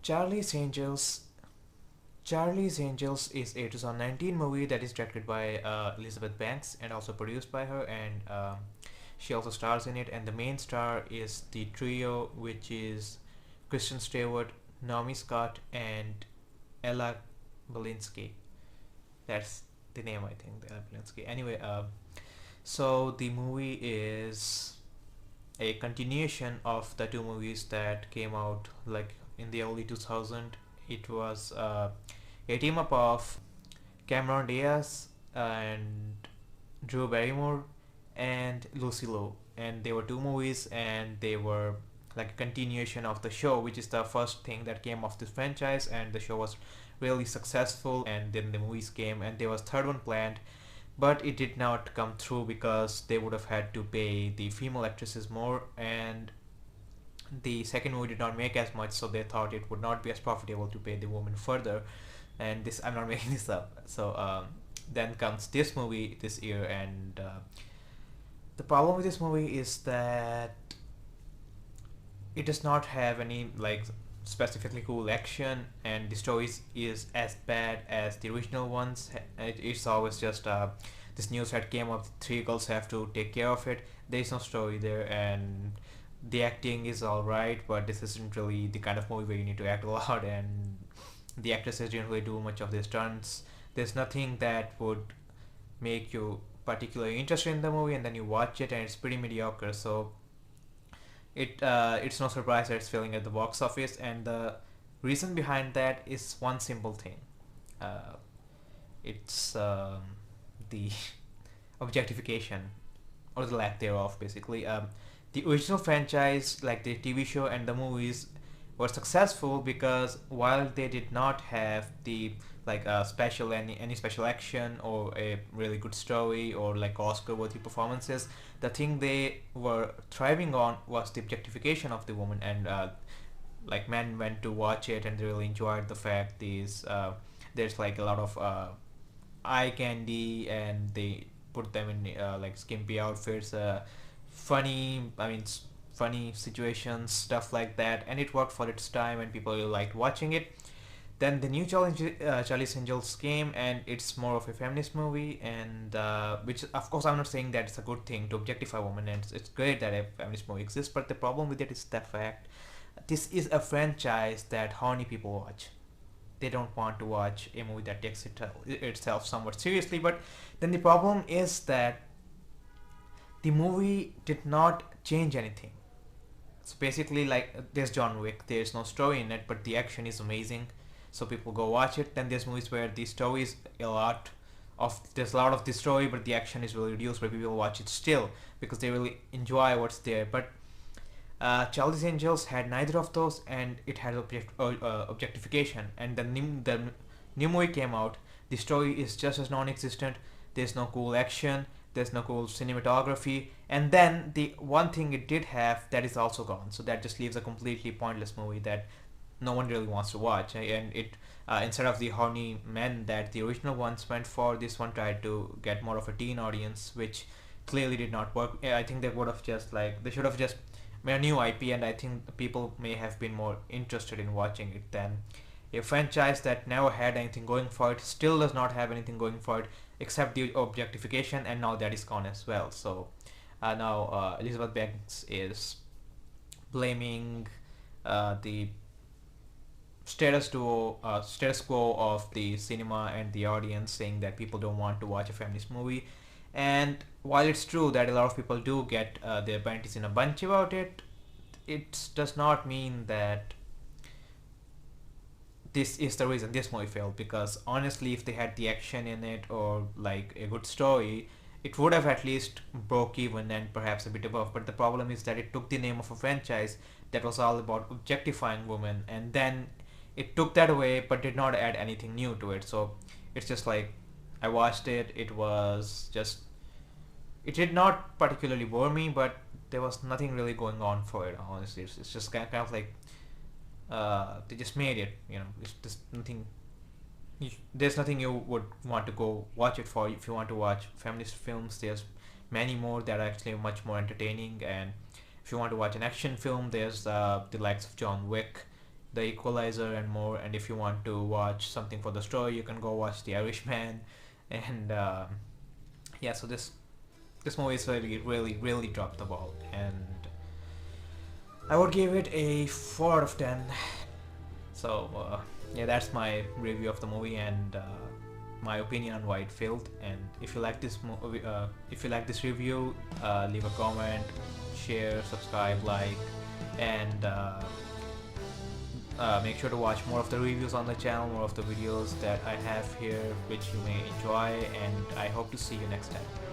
Charlie's Angels. Charlie's Angels is a 2019 movie that is directed by Elizabeth Banks and also produced by her, and she also stars in it. And the main star is the trio, which is Kristen Stewart, Naomi Scott, and Ella Balinski. That's the name, I think. Ella Balinski. Anyway, so the movie is a continuation of the two movies that came out like in the early 2000. It was a team up of Cameron Diaz and Drew Barrymore and Lucy Liu, and they were two movies, and they were like a continuation of the show, which is the first thing that came of this franchise, and the show was really successful. And then the movies came, and there was third one planned, but it did not come through because they would have had to pay the female actresses more, and the second movie did not make as much, so they thought it would not be as profitable to pay the woman further. And this, I'm not making this up. So then comes this movie this year, and the problem with this movie is that it does not have any like specifically cool action, and the story is as bad as the original ones. It's always just this news that came up, three girls have to take care of it. There is no story there, and the acting is alright, but this isn't really the kind of movie where you need to act a lot, and the actresses didn't really do much of their stunts. There's nothing that would make you particularly interested in the movie, and then you watch it and it's pretty mediocre. So it's no surprise that it's failing at the box office, and the reason behind that is one simple thing. Uh, it's the objectification or the lack thereof, basically. The original franchise, like the TV show and the movies, were successful because while they did not have the like special any special action or a really good story or like Oscar worthy performances, the thing they were thriving on was the objectification of the woman, and like men went to watch it and they really enjoyed the fact these there's like a lot of eye candy, and they put them in like skimpy outfits, funny situations, stuff like that, and it worked for its time, and people really liked watching it. Then the new Charlie's Angels came, and it's more of a feminist movie, and which of course I'm not saying that it's a good thing to objectify women, and it's great that a feminist movie exists, but the problem with it is the fact this is a franchise that horny people watch. They don't want to watch a movie that takes itself somewhat seriously. But then the problem is that the movie did not change anything. So basically, like, there's John Wick, there's no story in it, but the action is amazing, so people go watch it. Then there's movies where the story is there's a lot of the story, but the action is really reduced, but people watch it still because they really enjoy what's there. But Charlie's Angels had neither of those, and it had objectification. And the new movie came out. The story is just as non-existent. There's no cool action. There's no cool cinematography. And then the one thing it did have, that is also gone. So that just leaves a completely pointless movie that no one really wants to watch. And it instead of the horny men that the original ones went for, this one tried to get more of a teen audience, which clearly did not work. I think they would have just like they should have just made a new IP, and I think people may have been more interested in watching it than a franchise that never had anything going for it, still does not have anything going for it except the objectification, and now that is gone as well. So now Elizabeth Banks is blaming the status quo of the cinema and the audience, saying that people don't want to watch a feminist movie. And while it's true that a lot of people do get their panties in a bunch about it, it does not mean that this is the reason this movie failed. Because honestly, if they had the action in it or like a good story, it would have at least broke even and perhaps a bit above. But the problem is that it took the name of a franchise that was all about objectifying women, and then it took that away but did not add anything new to it. So it's just like, I watched it, it did not particularly bore me, but there was nothing really going on for it, honestly. It's just kind of like they just made it, it's just nothing. There's nothing you would want to go watch it for. If you want to watch feminist films, there's many more that are actually much more entertaining. And if you want to watch an action film, there's the likes of John Wick, The Equalizer and more. And if you want to watch something for the story, you can go watch The Irishman. And yeah, so this movie is really dropped the ball, and I would give it a 4 out of 10. So yeah, that's my review of the movie and my opinion on why it failed. And if you like this movie, if you like this review, leave a comment, share, subscribe, like, and make sure to watch more of the reviews on the channel, more of the videos that I have here, which you may enjoy. And I hope to see you next time.